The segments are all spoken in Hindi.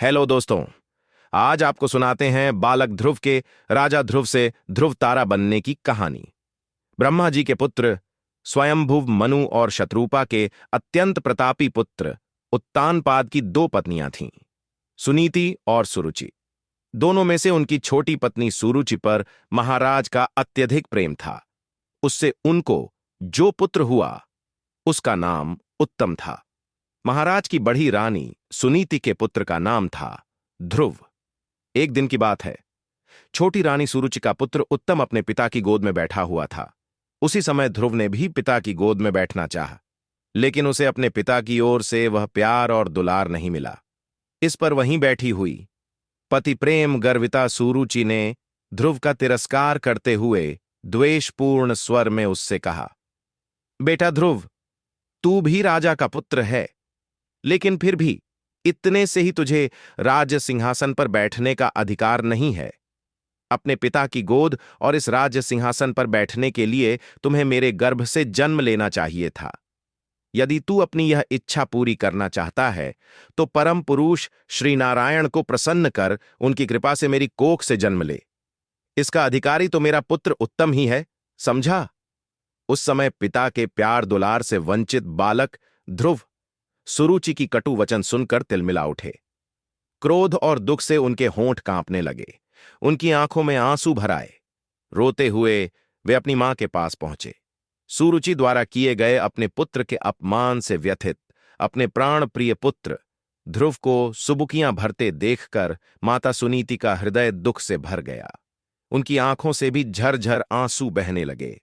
हेलो दोस्तों। आज आपको सुनाते हैं बालक ध्रुव के राजा ध्रुव से ध्रुव तारा बनने की कहानी। ब्रह्मा जी के पुत्र स्वयंभुव मनु और शत्रुपा के अत्यंत प्रतापी पुत्र उत्तानपाद की दो पत्नियां थीं, सुनीति और सुरुचि। दोनों में से उनकी छोटी पत्नी सुरुचि पर महाराज का अत्यधिक प्रेम था। उससे उनको जो पुत्र हुआ उसका नाम उत्तम था। महाराज की बड़ी रानी सुनीति के पुत्र का नाम था ध्रुव। एक दिन की बात है, छोटी रानी सुरुचि का पुत्र उत्तम अपने पिता की गोद में बैठा हुआ था। उसी समय ध्रुव ने भी पिता की गोद में बैठना चाहा, लेकिन उसे अपने पिता की ओर से वह प्यार और दुलार नहीं मिला। इस पर वहीं बैठी हुई पति प्रेम गर्विता सुरुचि ने ध्रुव का तिरस्कार करते हुए द्वेषपूर्ण स्वर में उससे कहा, बेटा ध्रुव, तू भी राजा का पुत्र है, लेकिन फिर भी इतने से ही तुझे राज सिंहासन पर बैठने का अधिकार नहीं है। अपने पिता की गोद और इस राज सिंहासन पर बैठने के लिए तुम्हें मेरे गर्भ से जन्म लेना चाहिए था। यदि तू अपनी यह इच्छा पूरी करना चाहता है तो परम पुरुष श्री नारायण को प्रसन्न कर उनकी कृपा से मेरी कोख से जन्म ले। इसका अधिकारी तो मेरा पुत्र उत्तम ही है, समझा। उस समय पिता के प्यार दुलार से वंचित बालक ध्रुव सुरुचि की कटु वचन सुनकर तिलमिला उठे। क्रोध और दुख से उनके होंठ कांपने लगे, उनकी आंखों में आंसू भर आए। रोते हुए वे अपनी मां के पास पहुंचे। सुरुचि द्वारा किए गए अपने पुत्र के अपमान से व्यथित अपने प्राण प्रिय पुत्र ध्रुव को सुबुकियां भरते देखकर माता सुनीति का हृदय दुख से भर गया। उनकी आंखों से भी झरझर आंसू बहने लगे।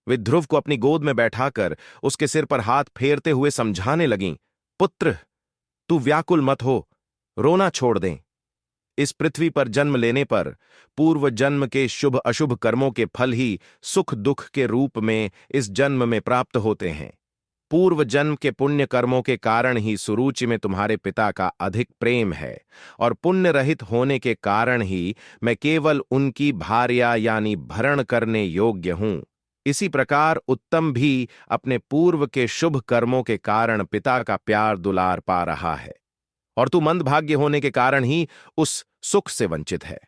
वे ध्रुव को अपनी गोद में बैठाकर उसके सिर पर हाथ फेरते हुए समझाने लगीं, पुत्र, तू व्याकुल मत हो, रोना छोड़ दें। इस पृथ्वी पर जन्म लेने पर पूर्व जन्म के शुभ अशुभ कर्मों के फल ही सुख दुख के रूप में इस जन्म में प्राप्त होते हैं। पूर्व जन्म के पुण्य कर्मों के कारण ही सुरुचि में तुम्हारे पिता का अधिक प्रेम है, और पुण्य रहित होने के कारण ही मैं केवल उनकी भार्या यानी भरण करने योग्य हूं। इसी प्रकार उत्तम भी अपने पूर्व के शुभ कर्मों के कारण पिता का प्यार दुलार पा रहा है, और तू मंदभाग्य होने के कारण ही उस सुख से वंचित है।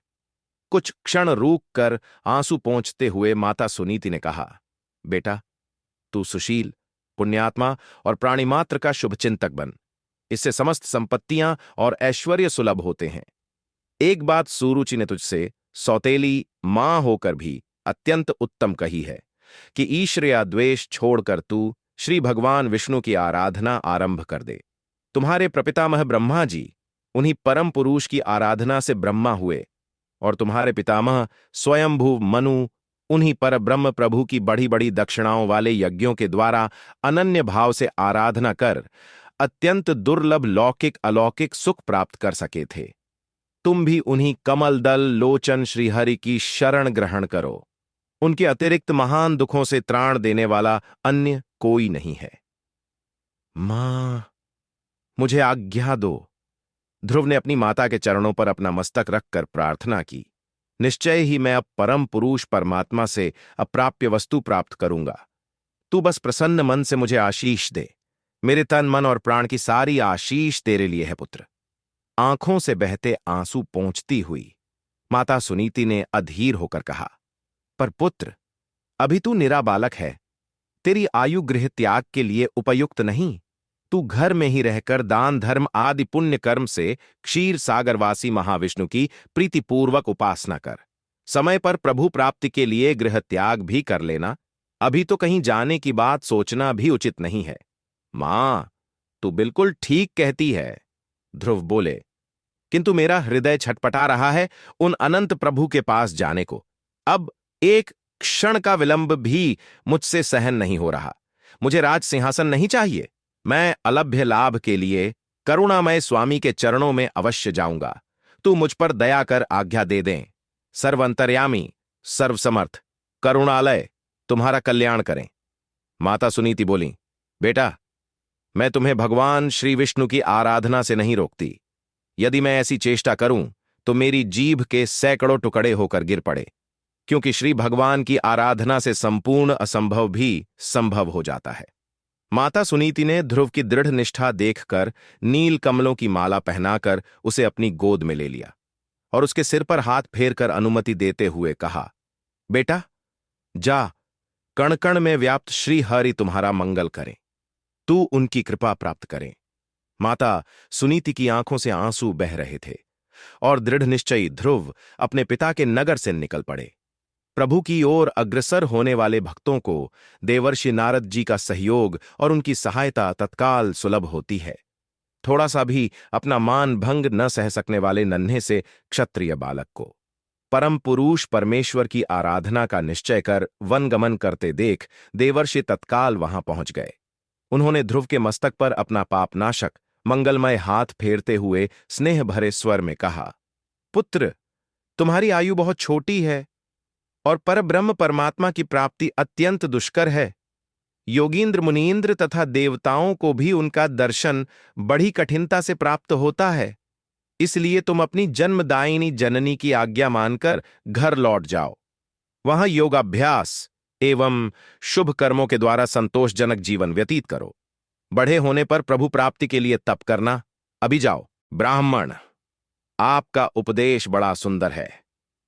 कुछ क्षण रूक कर आंसू पोंछते हुए माता सुनीति ने कहा, बेटा, तू सुशील, पुण्यात्मा और प्राणिमात्र का शुभचिंतक बन। इससे समस्त संपत्तियां और ऐश्वर्य सुलभ होते हैं। एक बात सुरुचि ने तुझसे सौतेली मां होकर भी अत्यंत उत्तम कही है कि ईश्वर या द्वेष छोड़कर तू श्री भगवान विष्णु की आराधना आरंभ कर दे। तुम्हारे प्रपितामह ब्रह्मा जी उन्हीं परम पुरुष की आराधना से ब्रह्मा हुए, और तुम्हारे पितामह स्वयंभुव मनु उन्हीं पर ब्रह्म प्रभु की बड़ी बड़ी दक्षिणाओं वाले यज्ञों के द्वारा अनन्य भाव से आराधना कर अत्यंत दुर्लभ लौकिक अलौकिक सुख प्राप्त कर सके थे। तुम भी उन्हीं कमल दल लोचन श्रीहरि की शरण ग्रहण करो। उनके अतिरिक्त महान दुखों से त्राण देने वाला अन्य कोई नहीं है। मां, मुझे आज्ञा दो। ध्रुव ने अपनी माता के चरणों पर अपना मस्तक रखकर प्रार्थना की। निश्चय ही मैं अब परम पुरुष परमात्मा से अप्राप्य वस्तु प्राप्त करूंगा। तू बस प्रसन्न मन से मुझे आशीष दे। मेरे तन मन और प्राण की सारी आशीष तेरे लिए है पुत्र। आंखों से बहते आंसू पोंछती हुई माता सुनीति ने अधीर होकर कहा, पर पुत्र, अभी तू निरा बालक है। तेरी आयु गृह त्याग के लिए उपयुक्त नहीं। तू घर में ही रहकर दान धर्म आदि पुण्य कर्म से क्षीर सागरवासी महाविष्णु की प्रीतिपूर्वक उपासना कर। समय पर प्रभु प्राप्ति के लिए गृह त्याग भी कर लेना। अभी तो कहीं जाने की बात सोचना भी उचित नहीं है। मां, तू बिल्कुल ठीक कहती है, ध्रुव बोले, किंतु मेरा हृदय छटपटा रहा है उन अनंत प्रभु के पास जाने को। अब एक क्षण का विलंब भी मुझसे सहन नहीं हो रहा। मुझे राज सिंहासन नहीं चाहिए। मैं अलभ्य लाभ के लिए करुणामय स्वामी के चरणों में अवश्य जाऊंगा। तू मुझ पर दया कर आज्ञा दे दें। सर्वंतर्यामी, सर्वसमर्थ, करुणालय तुम्हारा कल्याण करें। माता सुनीति बोली, बेटा, मैं तुम्हें भगवान श्री विष्णु की आराधना से नहीं रोकती। यदि मैं ऐसी चेष्टा करूं तो मेरी जीभ के सैकड़ों टुकड़े होकर गिर पड़े, क्योंकि श्री भगवान की आराधना से संपूर्ण असंभव भी संभव हो जाता है। माता सुनीति ने ध्रुव की दृढ़ निष्ठा देखकर नील कमलों की माला पहनाकर उसे अपनी गोद में ले लिया और उसके सिर पर हाथ फेरकर अनुमति देते हुए कहा, बेटा, जा, कण कण में व्याप्त श्री हरि तुम्हारा मंगल करें, तू उनकी कृपा प्राप्त करें। माता सुनीति की आंखों से आंसू बह रहे थे और दृढ़ निश्चयी ध्रुव अपने पिता के नगर से निकल पड़े। प्रभु की ओर अग्रसर होने वाले भक्तों को देवर्षि नारद जी का सहयोग और उनकी सहायता तत्काल सुलभ होती है। थोड़ा सा भी अपना मान भंग न सह सकने वाले नन्हे से क्षत्रिय बालक को परम पुरुष परमेश्वर की आराधना का निश्चय कर वनगमन करते देख देवर्षि तत्काल वहां पहुंच गए। उन्होंने ध्रुव के मस्तक पर अपना पापनाशक मंगलमय हाथ फेरते हुए स्नेह भरे स्वर में कहा, पुत्र, तुम्हारी आयु बहुत छोटी है और परब्रह्म परमात्मा की प्राप्ति अत्यंत दुष्कर है। योगींद्र मुनीन्द्र तथा देवताओं को भी उनका दर्शन बड़ी कठिनता से प्राप्त होता है। इसलिए तुम अपनी जन्मदायिनी जननी की आज्ञा मानकर घर लौट जाओ। वहां योगाभ्यास एवं शुभ कर्मों के द्वारा संतोषजनक जीवन व्यतीत करो। बड़े होने पर प्रभु प्राप्ति के लिए तप करना। अभी जाओ। ब्राह्मण, आपका उपदेश बड़ा सुंदर है।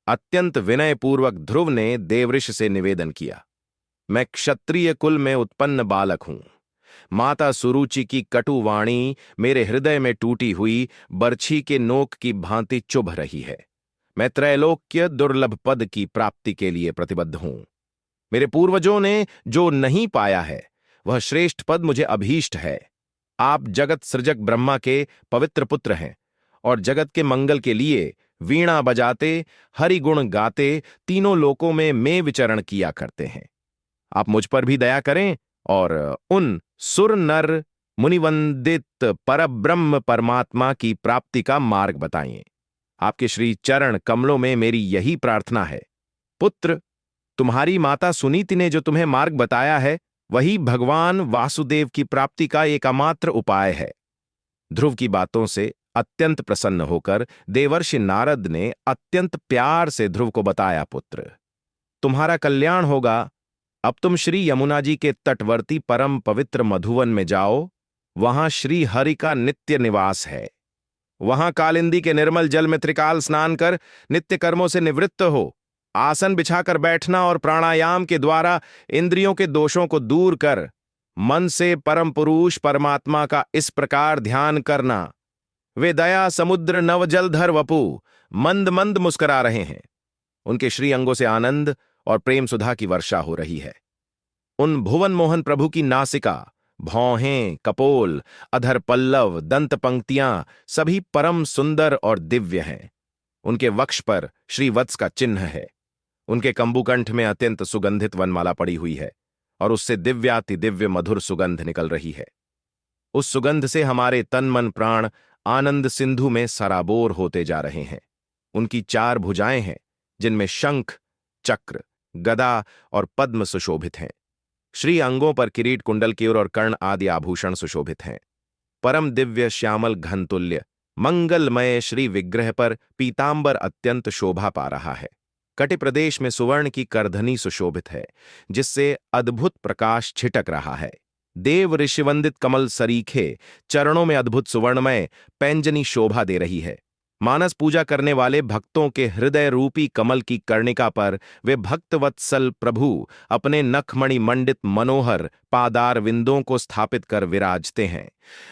अत्यंत विनयपूर्वक ध्रुव ने देवऋषि से निवेदन किया, मैं क्षत्रिय कुल में उत्पन्न बालक हूं। माता सुरुचि की कटु वाणी मेरे हृदय में टूटी हुई बरछी के नोक की भांति चुभ रही है। मैं त्रैलोक्य दुर्लभ पद की प्राप्ति के लिए प्रतिबद्ध हूं। मेरे पूर्वजों ने जो नहीं पाया है वह श्रेष्ठ पद मुझे अभीष्ट है। आप जगत सृजक ब्रह्मा के पवित्र पुत्र हैं और जगत के मंगल के लिए वीणा बजाते, हरिगुण गाते तीनों लोकों में मैं विचरण किया करते हैं। आप मुझ पर भी दया करें और उन सुर नर मुनिवंदित परब्रह्म परमात्मा की प्राप्ति का मार्ग बताइए। आपके श्री चरण कमलों में मेरी यही प्रार्थना है। पुत्र, तुम्हारी माता सुनीति ने जो तुम्हें मार्ग बताया है वही भगवान वासुदेव की प्राप्ति का एकमात्र उपाय है। ध्रुव की बातों से अत्यंत प्रसन्न होकर देवर्षि नारद ने अत्यंत प्यार से ध्रुव को बताया, पुत्र, तुम्हारा कल्याण होगा। अब तुम श्री यमुना जी के तटवर्ती परम पवित्र मधुवन में जाओ। वहां श्री हरि का नित्य निवास है। वहां कालिंदी के निर्मल जल में त्रिकाल स्नान कर नित्य कर्मों से निवृत्त हो। आसन बिछाकर बैठना और प्राणायाम के द्वारा इंद्रियों के दोषों को दूर कर मन से परम पुरुष परमात्मा का इस प्रकार ध्यान करना, वे दया समुद्र नव जलधर वपु मंद मंद मुस्कुरा रहे हैं। उनके श्री अंगों से आनंद और प्रेम सुधा की वर्षा हो रही है। उन भुवन मोहन प्रभु की नासिका, भौहें, कपोल, अधर पल्लव, दंत पंक्तियां सभी परम सुंदर और दिव्य हैं। उनके वक्ष पर श्री वत्स का चिन्ह है। उनके कंबुकंठ में अत्यंत सुगंधित वनमाला पड़ी हुई है और उससे दिव्याति दिव्य मधुर सुगंध निकल रही है। उस सुगंध से हमारे तन मन प्राण आनंद सिंधु में सराबोर होते जा रहे हैं। उनकी 4 भुजाएं हैं जिनमें शंख, चक्र, गदा और पद्म सुशोभित हैं। श्री अंगों पर किरीट, कुंडल, केयूर और कर्ण आदि आभूषण सुशोभित हैं। परम दिव्य श्यामल घनतुल्य मंगलमय श्री विग्रह पर पीतांबर अत्यंत शोभा पा रहा है। कटि प्रदेश में सुवर्ण की करधनी सुशोभित है जिससे अद्भुत प्रकाश छिटक रहा है। देव ऋषिवंदित कमल सरीखे चरणों में अद्भुत सुवर्णमय पैंजनी शोभा दे रही है। मानस पूजा करने वाले भक्तों के हृदय रूपी कमल की कर्णिका पर वे भक्तवत्सल प्रभु अपने नखमणि मंडित मनोहर पादार विंदों को स्थापित कर विराजते हैं।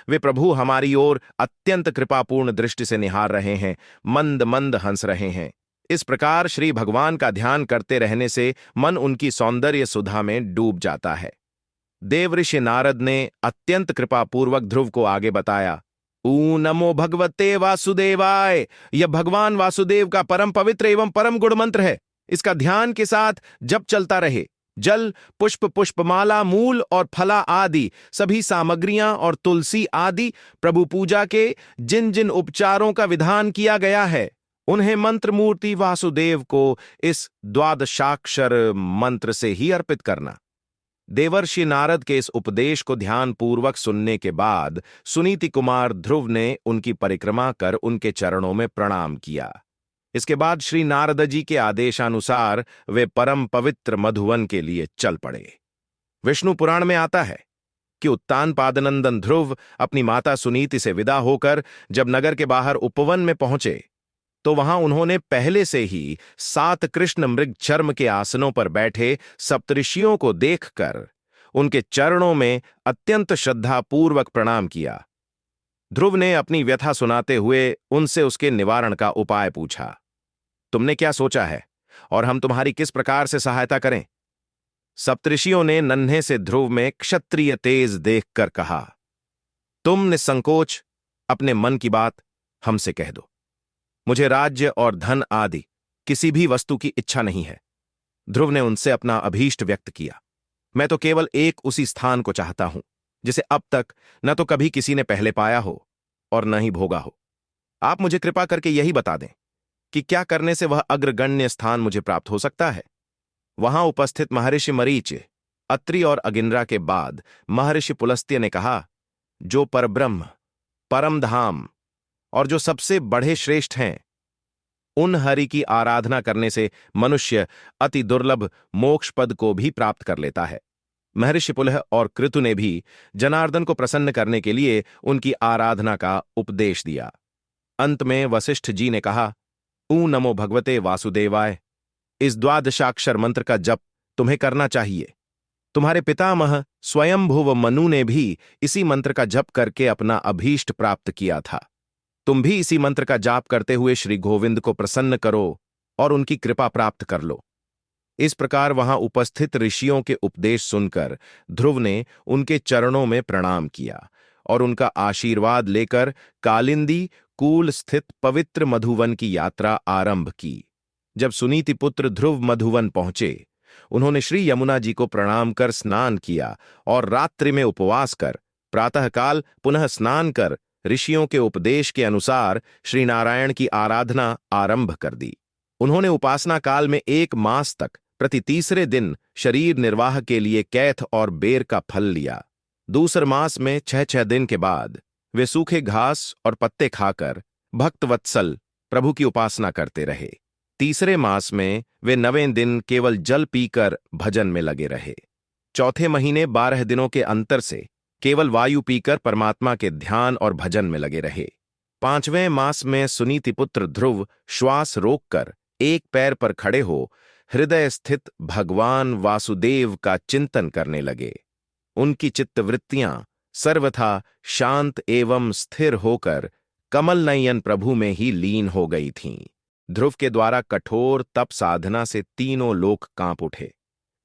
वे प्रभु हमारी ओर अत्यंत कृपापूर्ण दृष्टि से निहार रहे हैं, मंद मंद हंस रहे हैं। इस प्रकार श्री भगवान का ध्यान करते रहने से मन उनकी सौंदर्य सुधा में डूब जाता है। देवऋषि नारद ने अत्यंत कृपापूर्वक ध्रुव को आगे बताया, ऊ नमो भगवते वासुदेवाय। यह भगवान वासुदेव का परम पवित्र एवं परम गुण मंत्र है। इसका ध्यान के साथ जप चलता रहे। जल, पुष्प, पुष्पमाला, मूल और फला आदि सभी सामग्रियां और तुलसी आदि प्रभु पूजा के जिन जिन उपचारों का विधान किया गया है उन्हें मंत्र मूर्ति वासुदेव को इस द्वादशाक्षर मंत्र से ही अर्पित करना। देवर्षि नारद के इस उपदेश को ध्यानपूर्वक सुनने के बाद सुनीति कुमार ध्रुव ने उनकी परिक्रमा कर उनके चरणों में प्रणाम किया। इसके बाद श्री नारद जी के आदेशानुसार वे परम पवित्र मधुवन के लिए चल पड़े। विष्णु पुराण में आता है, कि उत्तानपादनंदन ध्रुव अपनी माता सुनीति से विदा होकर जब नगर के बाहर उपवन में पहुंचे तो वहां उन्होंने पहले से ही 7 कृष्ण मृग चर्म के आसनों पर बैठे सप्तऋषियों को देखकर उनके चरणों में अत्यंत श्रद्धापूर्वक प्रणाम किया। ध्रुव ने अपनी व्यथा सुनाते हुए उनसे उसके निवारण का उपाय पूछा। तुमने क्या सोचा है और हम तुम्हारी किस प्रकार से सहायता करें? सप्तऋषियों ने नन्हे से ध्रुव में क्षत्रिय तेज देखकर कहा, तुम निसंकोच अपने मन की बात हमसे कह दो। मुझे राज्य और धन आदि किसी भी वस्तु की इच्छा नहीं है। ध्रुव ने उनसे अपना अभीष्ट व्यक्त किया। मैं तो केवल एक उसी स्थान को चाहता हूं जिसे अब तक न तो कभी किसी ने पहले पाया हो और न ही भोगा हो। आप मुझे कृपा करके यही बता दें कि क्या करने से वह अग्रगण्य स्थान मुझे प्राप्त हो सकता है। वहां उपस्थित महर्षि मरीच, अत्रि और अगिंद्रा के बाद महर्षि पुलस्त्य ने कहा, जो परब्रह्म, परम धाम और जो सबसे बड़े श्रेष्ठ हैं, उन हरि की आराधना करने से मनुष्य अति दुर्लभ मोक्ष पद को भी प्राप्त कर लेता है। महर्षि पुलह और कृतु ने भी जनार्दन को प्रसन्न करने के लिए उनकी आराधना का उपदेश दिया। अंत में वशिष्ठ जी ने कहा, ऊ नमो भगवते वासुदेवाय, इस द्वादशाक्षर मंत्र का जप तुम्हें करना चाहिए। तुम्हारे पितामह स्वयंभुव मनु ने भी इसी मंत्र का जप करके अपना अभीष्ट प्राप्त किया था। तुम भी इसी मंत्र का जाप करते हुए श्री गोविंद को प्रसन्न करो और उनकी कृपा प्राप्त कर लो। इस प्रकार वहां उपस्थित ऋषियों के उपदेश सुनकर ध्रुव ने उनके चरणों में प्रणाम किया और उनका आशीर्वाद लेकर कालिंदी कूल स्थित पवित्र मधुवन की यात्रा आरंभ की। जब सुनीति पुत्र ध्रुव मधुवन पहुंचे, उन्होंने श्री यमुना जी को प्रणाम कर स्नान किया और रात्रि में उपवास कर प्रातःकाल पुनः स्नान कर ऋषियों के उपदेश के अनुसार श्री नारायण की आराधना आरंभ कर दी। उन्होंने उपासना काल में 1 मास तक प्रति तीसरे दिन शरीर निर्वाह के लिए कैथ और बेर का फल लिया। दूसरे मास में 6-6 दिन के बाद वे सूखे घास और पत्ते खाकर भक्तवत्सल प्रभु की उपासना करते रहे। तीसरे मास में वे 9वें दिन केवल जल पीकर भजन में लगे रहे। चौथे महीने 12 दिनों के अंतर से केवल वायु पीकर परमात्मा के ध्यान और भजन में लगे रहे। 5वें मास में सुनीति पुत्र ध्रुव श्वास रोककर एक पैर पर खड़े हो हृदय स्थित भगवान वासुदेव का चिंतन करने लगे। उनकी चित्तवृत्तियां सर्वथा शांत एवं स्थिर होकर कमल नयन प्रभु में ही लीन हो गई थीं। ध्रुव के द्वारा कठोर तप साधना से तीनों लोक कांप उठे।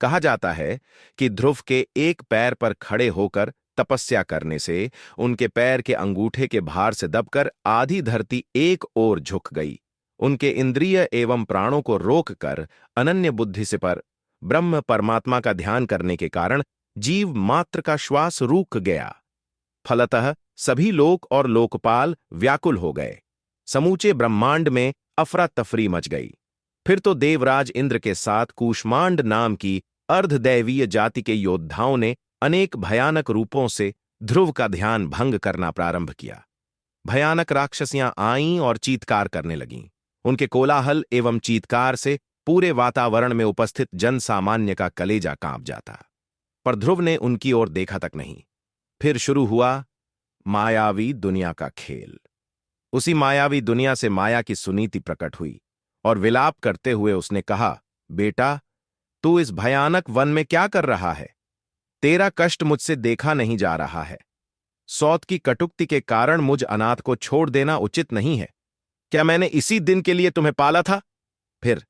कहा जाता है कि ध्रुव के एक पैर पर खड़े होकर तपस्या करने से उनके पैर के अंगूठे के भार से दबकर आधी धरती एक ओर झुक गई। उनके इंद्रिय एवं प्राणों को रोककर अनन्य बुद्धि से पर ब्रह्म परमात्मा का ध्यान करने के कारण जीव मात्र का श्वास रुक गया। फलतः सभी लोक और लोकपाल व्याकुल हो गए। समूचे ब्रह्मांड में अफरा तफरी मच गई। फिर तो देवराज इंद्र के साथ कूष्मांड नाम की अर्धदैवीय जाति के योद्धाओं ने अनेक भयानक रूपों से ध्रुव का ध्यान भंग करना प्रारंभ किया। भयानक राक्षसियां आईं और चीत्कार करने लगीं। उनके कोलाहल एवं चीत्कार से पूरे वातावरण में उपस्थित जन सामान्य का कलेजा कांप जाता। पर ध्रुव ने उनकी ओर देखा तक नहीं। फिर शुरू हुआ मायावी दुनिया का खेल। उसी मायावी दुनिया से माया की सुनीति प्रकट हुई और विलाप करते हुए उसने कहा, बेटा, तू इस भयानक वन में क्या कर रहा है? तेरा कष्ट मुझसे देखा नहीं जा रहा है। सौत की कटुक्ति के कारण मुझ अनाथ को छोड़ देना उचित नहीं है। क्या मैंने इसी दिन के लिए तुम्हें पाला था? फिर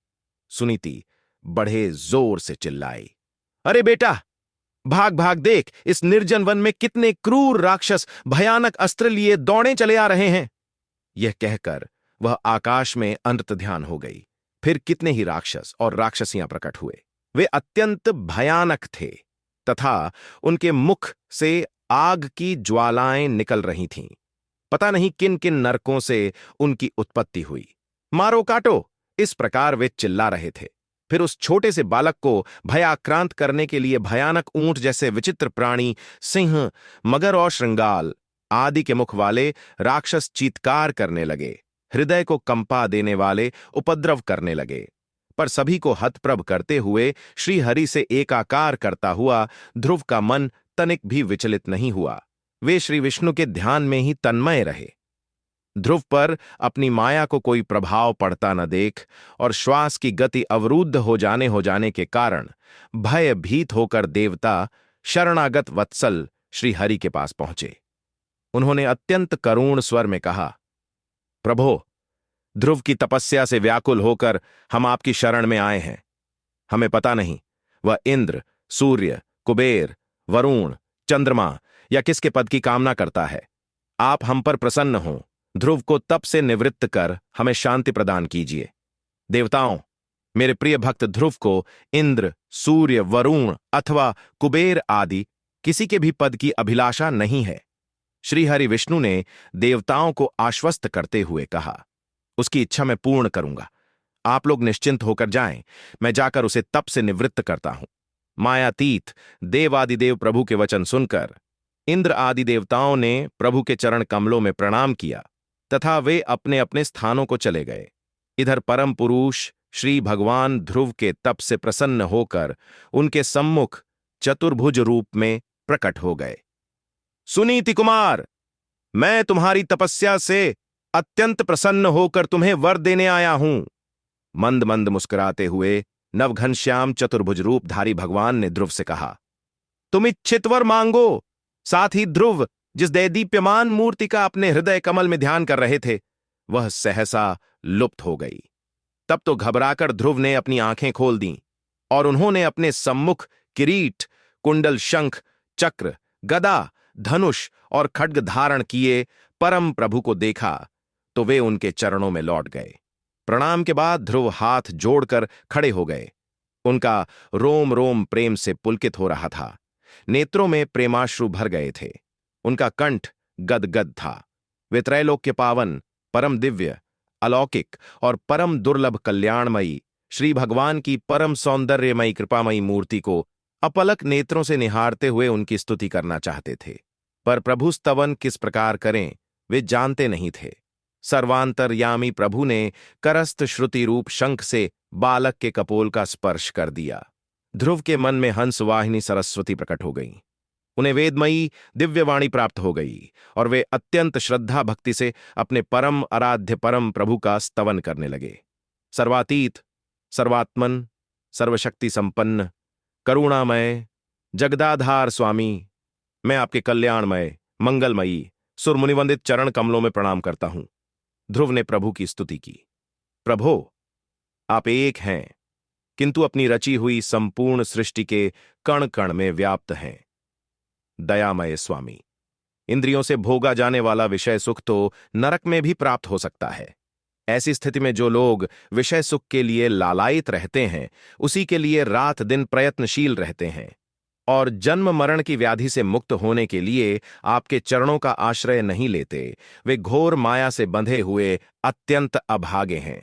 सुनीति बड़े जोर से चिल्लाई, अरे बेटा, भाग भाग देख, इस निर्जन वन में कितने क्रूर राक्षस भयानक अस्त्र लिए दौड़े चले आ रहे हैं। यह कहकर वह आकाश में अंतर्ध्यान हो गई। फिर कितने ही राक्षस और राक्षसियां प्रकट हुए। वे अत्यंत भयानक थे तथा उनके मुख से आग की ज्वालाएं निकल रही थीं। पता नहीं किन किन नरकों से उनकी उत्पत्ति हुई। मारो काटो, इस प्रकार वे चिल्ला रहे थे। फिर उस छोटे से बालक को भयाक्रांत करने के लिए भयानक ऊंट जैसे विचित्र प्राणी, सिंह, मगर और श्रृंगाल आदि के मुख वाले राक्षस चीत्कार करने लगे। हृदय को कंपा देने वाले उपद्रव करने लगे। पर सभी को हतप्रभ करते हुए श्री हरि से एकाकार करता हुआ ध्रुव का मन तनिक भी विचलित नहीं हुआ। वे श्री विष्णु के ध्यान में ही तन्मय रहे। ध्रुव पर अपनी माया को कोई प्रभाव पड़ता न देख और श्वास की गति अवरुद्ध हो जाने के कारण भयभीत होकर देवता शरणागत वत्सल श्री हरि के पास पहुंचे। उन्होंने अत्यंत करुण स्वर में कहा, प्रभो, ध्रुव की तपस्या से व्याकुल होकर हम आपकी शरण में आए हैं। हमें पता नहीं वह इंद्र, सूर्य, कुबेर, वरुण, चंद्रमा या किसके पद की कामना करता है। आप हम पर प्रसन्न हों, ध्रुव को तप से निवृत्त कर हमें शांति प्रदान कीजिए। देवताओं, मेरे प्रिय भक्त ध्रुव को इंद्र, सूर्य, वरुण अथवा कुबेर आदि किसी के भी पद की अभिलाषा नहीं है। श्रीहरि विष्णु ने देवताओं को आश्वस्त करते हुए कहा, उसकी इच्छा मैं पूर्ण करूंगा। आप लोग निश्चिंत होकर जाएं, मैं जाकर उसे तप से निवृत्त करता हूं। मायातीत देवादिदेव प्रभु के वचन सुनकर इंद्र आदि देवताओं ने प्रभु के चरण कमलों में प्रणाम किया तथा वे अपने अपने स्थानों को चले गए। इधर परम पुरुष श्री भगवान ध्रुव के तप से प्रसन्न होकर उनके सम्मुख चतुर्भुज रूप में प्रकट हो गए। सुनीति कुमार, मैं तुम्हारी तपस्या से अत्यंत प्रसन्न होकर तुम्हें वर देने आया हूं। मंद मंद मुस्कुराते हुए नवघनश्याम चतुर्भुज रूपधारी भगवान ने ध्रुव से कहा, तुम इच्छित वर मांगो। साथ ही ध्रुव जिस दैदीप्यमान मूर्ति का अपने हृदय कमल में ध्यान कर रहे थे, वह सहसा लुप्त हो गई। तब तो घबराकर ध्रुव ने अपनी आंखें खोल दीं और उन्होंने अपने सम्मुख किरीट, कुंडल, शंख, चक्र, गदा, धनुष और खड्ग धारण किए परम प्रभु को देखा तो वे उनके चरणों में लौट गए। प्रणाम के बाद ध्रुव हाथ जोड़कर खड़े हो गए। उनका रोम रोम प्रेम से पुलकित हो रहा था। नेत्रों में प्रेमाश्रु भर गए थे। उनका कंठ गदगद था। वे त्रैलोक्य पावन, परम दिव्य, अलौकिक और परम दुर्लभ कल्याणमयी श्री भगवान की परम सौंदर्यमयी कृपामयी मूर्ति को अपलक नेत्रों से निहारते हुए उनकी स्तुति करना चाहते थे, पर प्रभु स्तवन किस प्रकार करें वे जानते नहीं थे। सर्वांतरयामी प्रभु ने करस्त श्रुति रूप शंख से बालक के कपोल का स्पर्श कर दिया। ध्रुव के मन में हंस वाहिनी सरस्वती प्रकट हो गई। उन्हें वेदमयी दिव्यवाणी प्राप्त हो गई और वे अत्यंत श्रद्धा भक्ति से अपने परम आराध्य परम प्रभु का स्तवन करने लगे। सर्वातीत, सर्वात्मन, सर्वशक्ति संपन्न, करुणामय, जगदाधार स्वामी, मैं आपके कल्याणमय, मंगलमयी, सुरमुनिवंदित चरण कमलों में प्रणाम करता हूं। ध्रुव ने प्रभु की स्तुति की। प्रभो, आप एक हैं, किंतु अपनी रची हुई संपूर्ण सृष्टि के कण कण में व्याप्त हैं। दयामय स्वामी, इंद्रियों से भोगा जाने वाला विषय सुख तो नरक में भी प्राप्त हो सकता है। ऐसी स्थिति में जो लोग विषय सुख के लिए लालायित रहते हैं, उसी के लिए रात दिन प्रयत्नशील रहते हैं और जन्म मरण की व्याधि से मुक्त होने के लिए आपके चरणों का आश्रय नहीं लेते, वे घोर माया से बंधे हुए अत्यंत अभागे हैं।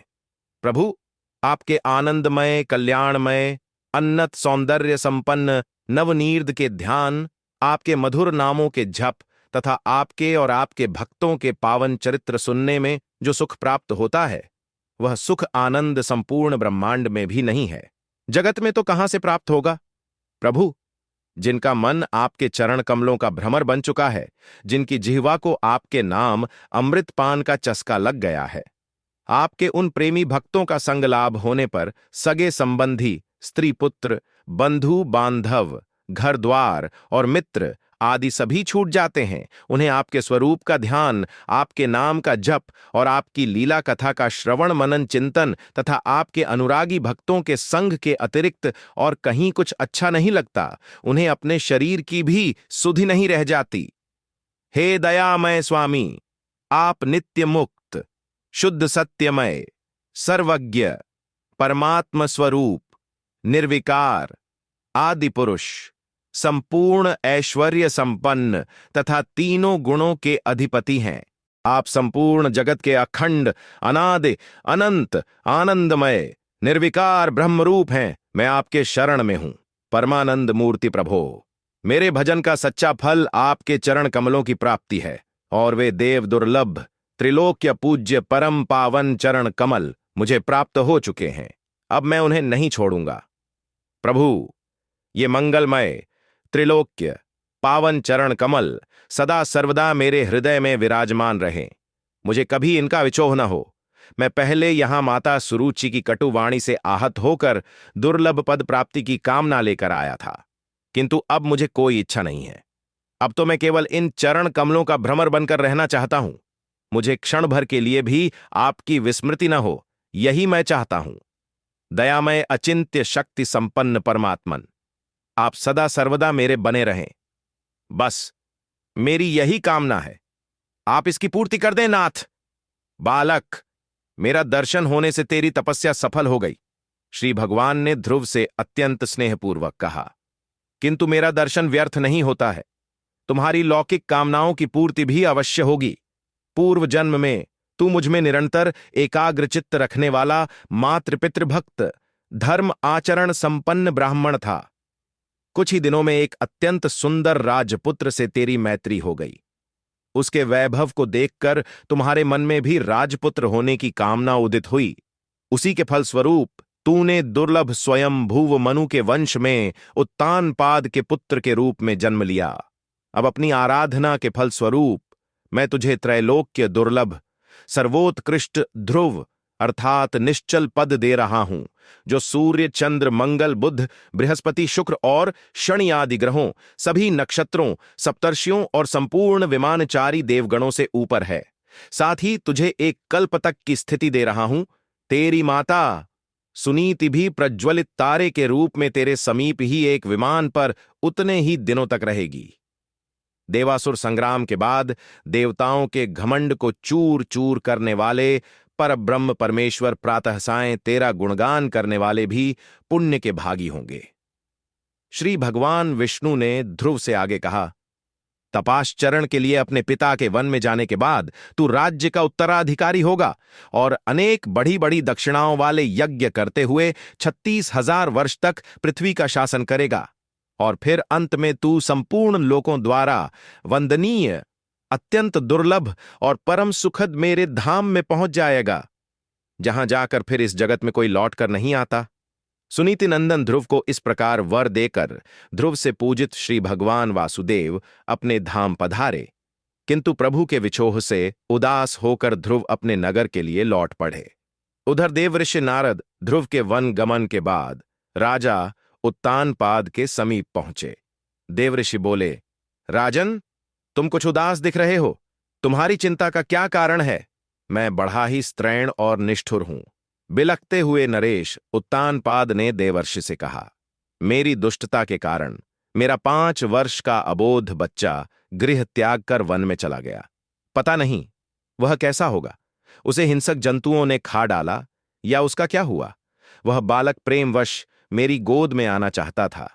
प्रभु, आपके आनंदमय, कल्याणमय, अन्नत सौंदर्य संपन्न नवनीर्द के ध्यान, आपके मधुर नामों के जप तथा आपके और आपके भक्तों के पावन चरित्र सुनने में जो सुख प्राप्त होता है, वह सुख आनंद संपूर्ण ब्रह्मांड में भी नहीं है, जगत में तो कहां से प्राप्त होगा। प्रभु, जिनका मन आपके चरण कमलों का भ्रमर बन चुका है, जिनकी जिह्वा को आपके नाम अमृतपान का चस्का लग गया है, आपके उन प्रेमी भक्तों का संग लाभ होने पर सगे संबंधी, स्त्री पुत्र, बंधु बांधव, घर द्वार और मित्र आदि सभी छूट जाते हैं। उन्हें आपके स्वरूप का ध्यान, आपके नाम का जप और आपकी लीला कथा का श्रवण मनन चिंतन तथा आपके अनुरागी भक्तों के संग के अतिरिक्त और कहीं कुछ अच्छा नहीं लगता। उन्हें अपने शरीर की भी सुधि नहीं रह जाती। हे दयामय स्वामी, आप नित्य मुक्त, शुद्ध सत्यमय, सर्वज्ञ, परमात्म स्वरूप, निर्विकार, आदि पुरुष, संपूर्ण ऐश्वर्य संपन्न तथा तीनों गुणों के अधिपति हैं। आप संपूर्ण जगत के अखंड, अनादि, अनंत, आनंदमय, निर्विकार ब्रह्मरूप हैं। मैं आपके शरण में हूं। परमानंद मूर्ति प्रभो, मेरे भजन का सच्चा फल आपके चरण कमलों की प्राप्ति है और वे देव दुर्लभ, त्रिलोक्य पूज्य परम पावन चरण कमल मुझे प्राप्त हो चुके हैं। अब मैं उन्हें नहीं छोड़ूंगा। प्रभु, ये मंगलमय, त्रिलोक्य, पावन चरण कमल सदा सर्वदा मेरे हृदय में विराजमान रहे। मुझे कभी इनका विचोह न हो। मैं पहले यहां माता सुरुचि की कटुवाणी से आहत होकर दुर्लभ पद प्राप्ति की कामना लेकर आया था, किंतु अब मुझे कोई इच्छा नहीं है। अब तो मैं केवल इन चरण कमलों का भ्रमर बनकर रहना चाहता हूं। मुझे क्षण भर के लिए भी आपकी विस्मृति न हो, यही मैं चाहता हूं। दयामय अचिंत्य शक्ति संपन्न परमात्मन, आप सदा सर्वदा मेरे बने रहें। बस मेरी यही कामना है, आप इसकी पूर्ति कर दें नाथ। बालक, मेरा दर्शन होने से तेरी तपस्या सफल हो गई, श्री भगवान ने ध्रुव से अत्यंत स्नेहपूर्वक कहा। किंतु मेरा दर्शन व्यर्थ नहीं होता है, तुम्हारी लौकिक कामनाओं की पूर्ति भी अवश्य होगी। पूर्व जन्म में तू मुझमें निरंतर एकाग्रचित्त रखने वाला मातृ पितृभक्त धर्म आचरण संपन्न ब्राह्मण था। कुछ ही दिनों में एक अत्यंत सुंदर राजपुत्र से तेरी मैत्री हो गई। उसके वैभव को देखकर तुम्हारे मन में भी राजपुत्र होने की कामना उदित हुई। उसी के फलस्वरूप तूने दुर्लभ स्वयंभुव मनु के वंश में उत्तानपाद के पुत्र के रूप में जन्म लिया। अब अपनी आराधना के फलस्वरूप मैं तुझे त्रैलोक्य दुर्लभ सर्वोत्कृष्ट ध्रुव अर्थात निश्चल पद दे रहा हूं, जो सूर्य चंद्र मंगल बुध बृहस्पति शुक्र और शनि आदि ग्रहों, सभी नक्षत्रों, सप्तर्षियों और संपूर्ण विमानचारी देवगणों से ऊपर है। साथ ही तुझे एक कल्प तक की स्थिति दे रहा हूं। तेरी माता सुनीति भी प्रज्वलित तारे के रूप में तेरे समीप ही एक विमान पर उतने ही दिनों तक रहेगी। देवासुर संग्राम के बाद देवताओं के घमंड को चूर चूर करने वाले परब्रह्म परमेश्वर प्रातः सायं तेरा गुणगान करने वाले भी पुण्य के भागी होंगे। श्री भगवान विष्णु ने ध्रुव से आगे कहा, तपाश्चरण के लिए अपने पिता के वन में जाने के बाद तू राज्य का उत्तराधिकारी होगा और अनेक बड़ी बड़ी दक्षिणाओं वाले यज्ञ करते हुए 36,000 वर्ष तक पृथ्वी का शासन करेगा। और फिर अंत में तू संपूर्ण लोकों द्वारा वंदनीय, अत्यंत दुर्लभ और परम सुखद मेरे धाम में पहुंच जाएगा, जहां जाकर फिर इस जगत में कोई लौट कर नहीं आता। सुनीति नंदन ध्रुव को इस प्रकार वर देकर ध्रुव से पूजित श्री भगवान वासुदेव अपने धाम पधारे, किंतु प्रभु के विछोह से उदास होकर ध्रुव अपने नगर के लिए लौट पड़े। उधर देवऋषि नारद ध्रुव के वन गमन के बाद राजा उत्तानपाद के समीप पहुंचे। देवऋषि बोले, राजन, तुम कुछ उदास दिख रहे हो, तुम्हारी चिंता का क्या कारण है? मैं बड़ा ही स्त्रैण और निष्ठुर हूं। बिलखते हुए नरेश उत्तानपाद ने देवर्षि से कहा, मेरी दुष्टता के कारण मेरा 5 वर्ष का अबोध बच्चा गृह त्याग कर वन में चला गया। पता नहीं वह कैसा होगा, उसे हिंसक जंतुओं ने खा डाला या उसका क्या हुआ। वह बालक प्रेमवश मेरी गोद में आना चाहता था,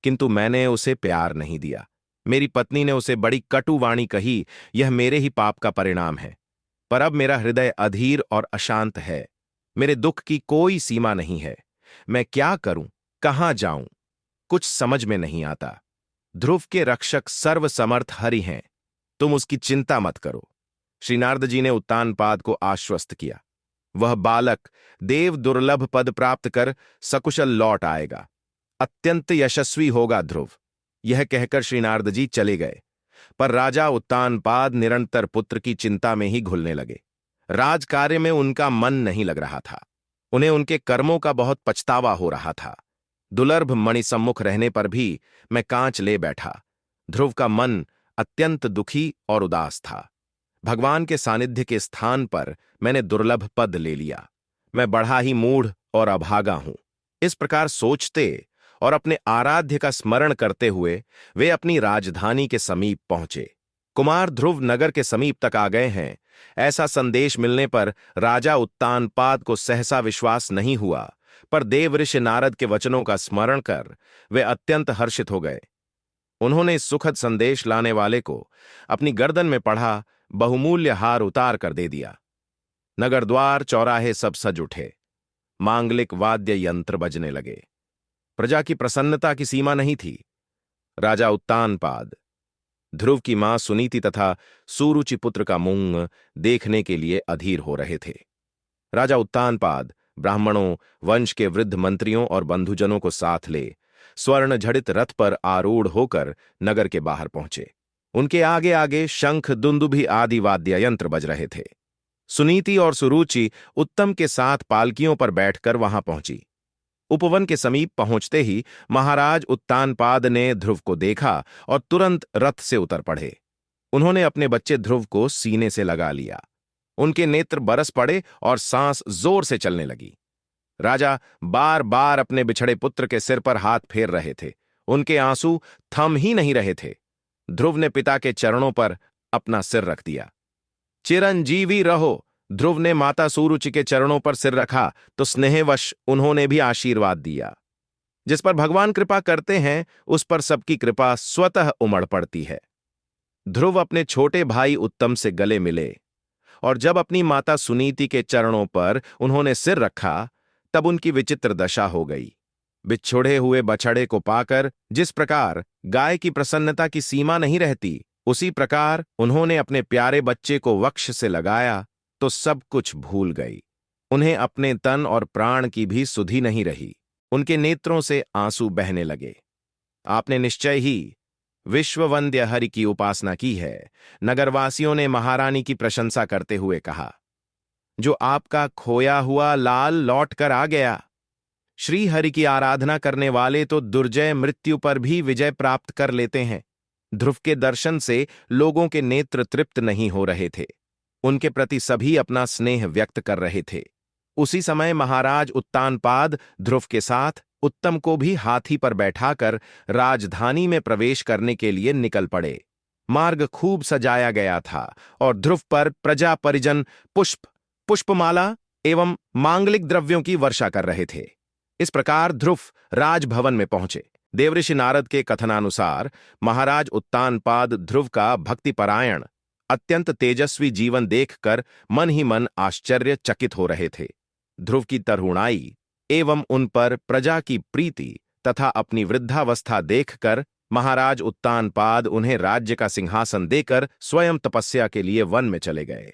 किंतु मैंने उसे प्यार नहीं दिया। मेरी पत्नी ने उसे बड़ी कटु वाणी कही, यह मेरे ही पाप का परिणाम है। पर अब मेरा हृदय अधीर और अशांत है, मेरे दुख की कोई सीमा नहीं है। मैं क्या करूं, कहां जाऊं, कुछ समझ में नहीं आता। ध्रुव के रक्षक सर्वसमर्थ हरि हैं, तुम उसकी चिंता मत करो। श्री नारद जी ने उत्तानपाद को आश्वस्त किया। वह बालक देव दुर्लभ पद प्राप्त कर सकुशल लौट आएगा, अत्यंत यशस्वी होगा ध्रुव। यह कहकर श्री नारद जी चले गए। पर राजा उत्तानपाद निरंतर पुत्र की चिंता में ही घुलने लगे। राजकार्य में उनका मन नहीं लग रहा था। उन्हें उनके कर्मों का बहुत पछतावा हो रहा था। दुर्लभ मणि सम्मुख रहने पर भी मैं कांच ले बैठा। ध्रुव का मन अत्यंत दुखी और उदास था। भगवान के सानिध्य के स्थान पर मैंने दुर्लभ पद ले लिया। मैं बड़ा ही मूढ़ और अभागा हूं। इस प्रकार सोचते और अपने आराध्य का स्मरण करते हुए वे अपनी राजधानी के समीप पहुंचे। कुमार ध्रुव नगर के समीप तक आ गए हैं, ऐसा संदेश मिलने पर राजा उत्तानपाद को सहसा विश्वास नहीं हुआ, पर देवऋषि नारद के वचनों का स्मरण कर वे अत्यंत हर्षित हो गए। उन्होंने इस सुखद संदेश लाने वाले को अपनी गर्दन में पढ़ा बहुमूल्य हार उतार कर दे दिया। नगर द्वार चौराहे सब सज उठे, मांगलिक वाद्य यंत्र बजने लगे। प्रजा की प्रसन्नता की सीमा नहीं थी। राजा उत्तानपाद, ध्रुव की मां सुनीति तथा सुरुचि पुत्र का मुंह देखने के लिए अधीर हो रहे थे। राजा उत्तानपाद ब्राह्मणों, वंश के वृद्ध मंत्रियों और बंधुजनों को साथ ले स्वर्ण जड़ित रथ पर आरूढ़ होकर नगर के बाहर पहुंचे। उनके आगे आगे शंख, दुंदुभि आदि वाद्य यंत्र बज रहे थे। सुनीति और सुरुचि उत्तम के साथ पालकियों पर बैठकर वहां पहुंची। उपवन के समीप पहुंचते ही महाराज उत्तानपाद ने ध्रुव को देखा और तुरंत रथ से उतर पड़े। उन्होंने अपने बच्चे ध्रुव को सीने से लगा लिया। उनके नेत्र बरस पड़े और सांस जोर से चलने लगी। राजा बार बार अपने बिछड़े पुत्र के सिर पर हाथ फेर रहे थे। उनके आंसू थम ही नहीं रहे थे। ध्रुव ने पिता के चरणों पर अपना सिर रख दिया। चिरंजीवी रहो। ध्रुव ने माता सुरुचि के चरणों पर सिर रखा तो स्नेहवश उन्होंने भी आशीर्वाद दिया। जिस पर भगवान कृपा करते हैं उस पर सबकी कृपा स्वतः उमड़ पड़ती है। ध्रुव अपने छोटे भाई उत्तम से गले मिले और जब अपनी माता सुनीति के चरणों पर उन्होंने सिर रखा तब उनकी विचित्र दशा हो गई। बिछुड़े हुए बछड़े को पाकर जिस प्रकार गाय की प्रसन्नता की सीमा नहीं रहती, उसी प्रकार उन्होंने अपने प्यारे बच्चे को वक्ष से लगाया तो सब कुछ भूल गई। उन्हें अपने तन और प्राण की भी सुधि नहीं रही। उनके नेत्रों से आंसू बहने लगे। आपने निश्चय ही विश्ववंद्य हरि की उपासना की है। नगरवासियों ने महारानी की प्रशंसा करते हुए कहा, जो आपका खोया हुआ लाल लौट कर आ गया। श्री हरि की आराधना करने वाले तो दुर्जय मृत्यु पर भी विजय प्राप्त कर लेते हैं। ध्रुव के दर्शन से लोगों के नेत्र तृप्त नहीं हो रहे थे। उनके प्रति सभी अपना स्नेह व्यक्त कर रहे थे। उसी समय महाराज उत्तानपाद ध्रुव के साथ उत्तम को भी हाथी पर बैठाकर राजधानी में प्रवेश करने के लिए निकल पड़े। मार्ग खूब सजाया गया था और ध्रुव पर प्रजा परिजन पुष्पमाला एवं मांगलिक द्रव्यों की वर्षा कर रहे थे। इस प्रकार ध्रुव राजभवन में पहुंचे। देवऋषि नारद के कथनानुसार महाराज उत्तानपाद ध्रुव का भक्तिपरायण अत्यंत तेजस्वी जीवन देखकर मन ही मन आश्चर्यचकित हो रहे थे। ध्रुव की तरुणाई एवं उन पर प्रजा की प्रीति तथा अपनी वृद्धावस्था देखकर महाराज उत्तानपाद उन्हें राज्य का सिंहासन देकर स्वयं तपस्या के लिए वन में चले गए।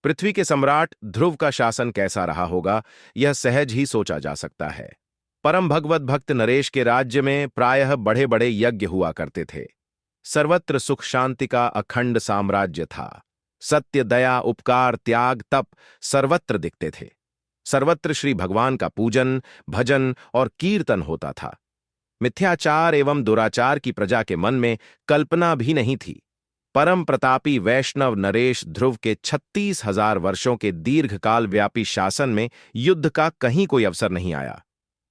पृथ्वी के सम्राट ध्रुव का शासन कैसा रहा होगा, यह सहज ही सोचा जा सकता है। परम भगवत भक्त नरेश के राज्य में प्रायः बड़े बड़े यज्ञ हुआ करते थे। सर्वत्र सुख शांति का अखंड साम्राज्य था। सत्य, दया, उपकार, त्याग, तप सर्वत्र दिखते थे। सर्वत्र श्री भगवान का पूजन, भजन और कीर्तन होता था। मिथ्याचार एवं दुराचार की प्रजा के मन में कल्पना भी नहीं थी। परम प्रतापी वैष्णव नरेश ध्रुव के 36,000 वर्षों के दीर्घकाल व्यापी शासन में युद्ध का कहीं कोई अवसर नहीं आया।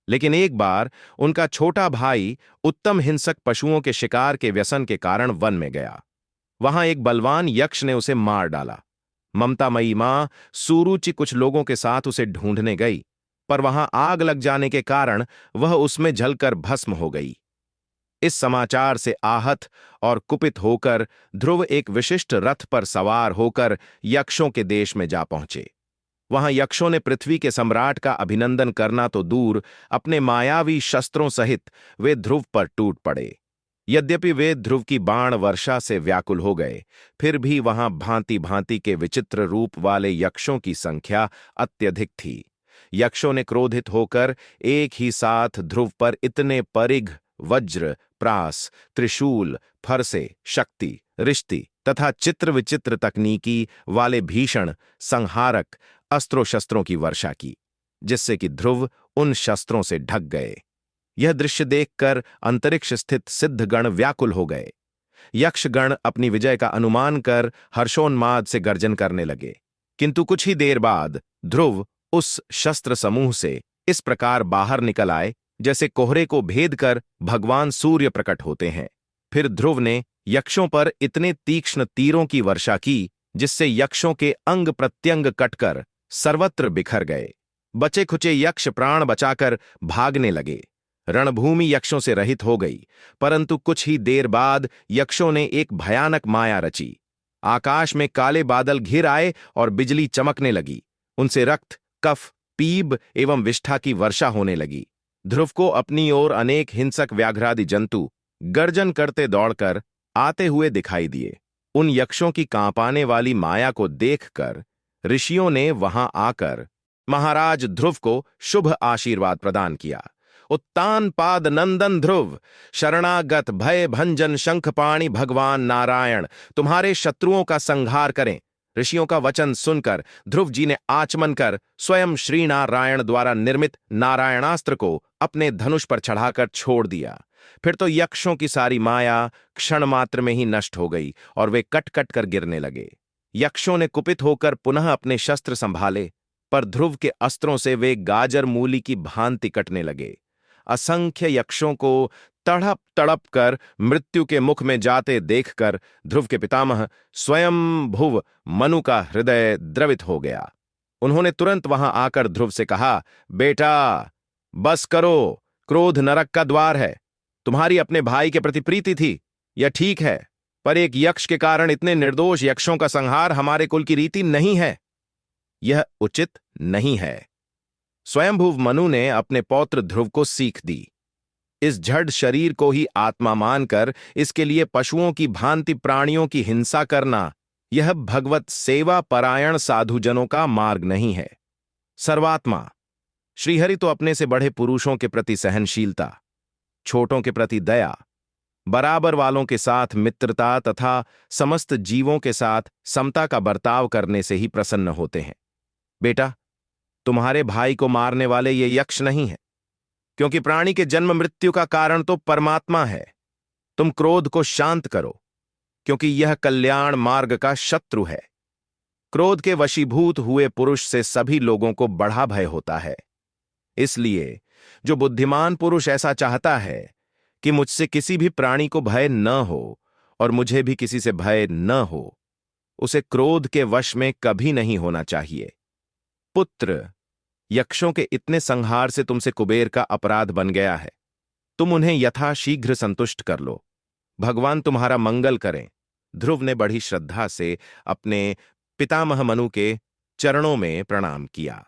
लेकिन एक बार उनका छोटा भाई उत्तम हिंसक पशुओं के शिकार के व्यसन के कारण वन में गया। वहां एक बलवान यक्ष ने उसे मार डाला। ममतामयी मां सुरुचि कुछ लोगों के साथ उसे ढूंढने गई, पर वहां आग लग जाने के कारण वह उसमें जलकर भस्म हो गई। इस समाचार से आहत और कुपित होकर ध्रुव एक विशिष्ट रथ पर सवार होकर यक्षों के देश में जा पहुंचे। वहां यक्षों ने पृथ्वी के सम्राट का अभिनंदन करना तो दूर, अपने मायावी शस्त्रों सहित वे ध्रुव पर टूट पड़े। यद्यपि वे ध्रुव की बाण वर्षा से व्याकुल हो गए, फिर भी वहां भांति भांति के विचित्र रूप वाले यक्षों की संख्या अत्यधिक थी। यक्षों ने क्रोधित होकर एक ही साथ ध्रुव पर इतने परिघ, वज्र, प्रास, त्रिशूल, फरसे, शक्ति, रिश्ती तथा चित्र विचित्र तकनीकी वाले भीषण संहारक अस्त्रों शस्त्रों की वर्षा की, जिससे कि ध्रुव उन शस्त्रों से ढक गए। यह दृश्य देखकर अंतरिक्ष स्थित सिद्धगण व्याकुल हो गए। यक्षगण अपनी विजय का अनुमान कर हर्षोन्माद से गर्जन करने लगे। किंतु कुछ ही देर बाद ध्रुव उस शस्त्र समूह से इस प्रकार बाहर निकल आए जैसे कोहरे को भेद कर भगवान सूर्य प्रकट होते हैं। फिर ध्रुव ने यक्षों पर इतने तीक्ष्ण तीरों की वर्षा की जिससे यक्षों के अंग प्रत्यंग कटकर सर्वत्र बिखर गए। बचे खुचे यक्ष प्राण बचाकर भागने लगे। रणभूमि यक्षों से रहित हो गई, परंतु कुछ ही देर बाद यक्षों ने एक भयानक माया रची। आकाश में काले बादल घिर आए और बिजली चमकने लगी। उनसे रक्त, कफ, पीब एवं विष्ठा की वर्षा होने लगी। ध्रुव को अपनी ओर अनेक हिंसक व्याघ्रादि जंतु गर्जन करते दौड़कर आते हुए दिखाई दिए। उन यक्षों की कांपाने वाली माया को देखकर ऋषियों ने वहां आकर महाराज ध्रुव को शुभ आशीर्वाद प्रदान किया। उत्तान पाद नंदन ध्रुव, शरणागत भय भंजन शंखपाणि भगवान नारायण तुम्हारे शत्रुओं का संहार करें। ऋषियों का वचन सुनकर ध्रुव जी ने आचमन कर स्वयं श्री नारायण द्वारा निर्मित नारायणास्त्र को अपने धनुष पर चढ़ाकर छोड़ दिया। फिर तो यक्षों की सारी माया क्षण मात्र में ही नष्ट हो गई और वे कट कट कर गिरने लगे। यक्षों ने कुपित होकर पुनः अपने शस्त्र संभाले, पर ध्रुव के अस्त्रों से वे गाजर मूली की भांति कटने लगे। असंख्य यक्षों को तड़प तड़प कर मृत्यु के मुख में जाते देखकर ध्रुव के पितामह स्वयं भुव मनु का हृदय द्रवित हो गया। उन्होंने तुरंत वहां आकर ध्रुव से कहा, बेटा बस करो, क्रोध नरक का द्वार है। तुम्हारी अपने भाई के प्रति प्रीति थी, यह ठीक है, पर एक यक्ष के कारण इतने निर्दोष यक्षों का संहार हमारे कुल की रीति नहीं है, यह उचित नहीं है। स्वयंभुव मनु ने अपने पौत्र ध्रुव को सीख दी। इस जड़ शरीर को ही आत्मा मानकर इसके लिए पशुओं की भांति प्राणियों की हिंसा करना, यह भगवत सेवा परायण साधुजनों का मार्ग नहीं है। सर्वात्मा श्रीहरि तो अपने से बड़े पुरुषों के प्रति सहनशीलता, छोटों के प्रति दया, बराबर वालों के साथ मित्रता तथा समस्त जीवों के साथ समता का बर्ताव करने से ही प्रसन्न होते हैं। बेटा, तुम्हारे भाई को मारने वाले ये यक्ष नहीं है, क्योंकि प्राणी के जन्म मृत्यु का कारण तो परमात्मा है। तुम क्रोध को शांत करो, क्योंकि यह कल्याण मार्ग का शत्रु है। क्रोध के वशीभूत हुए पुरुष से सभी लोगों को बड़ा भय होता है। इसलिए जो बुद्धिमान पुरुष ऐसा चाहता है कि मुझसे किसी भी प्राणी को भय न हो और मुझे भी किसी से भय न हो, उसे क्रोध के वश में कभी नहीं होना चाहिए। पुत्र, यक्षों के इतने संहार से तुमसे कुबेर का अपराध बन गया है, तुम उन्हें यथाशीघ्र संतुष्ट कर लो। भगवान तुम्हारा मंगल करें। ध्रुव ने बड़ी श्रद्धा से अपने पितामह मनु के चरणों में प्रणाम किया।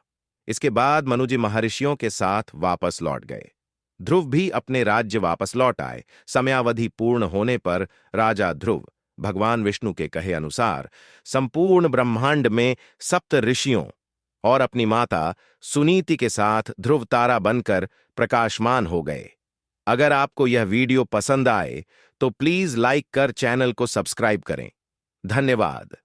इसके बाद मनुजी महर्षियों के साथ वापस लौट गए। ध्रुव भी अपने राज्य वापस लौट आए। समयावधि पूर्ण होने पर राजा ध्रुव भगवान विष्णु के कहे अनुसार संपूर्ण ब्रह्मांड में सप्त ऋषियों और अपनी माता सुनीति के साथ ध्रुव तारा बनकर प्रकाशमान हो गए। अगर आपको यह वीडियो पसंद आए तो प्लीज लाइक कर चैनल को सब्सक्राइब करें। धन्यवाद।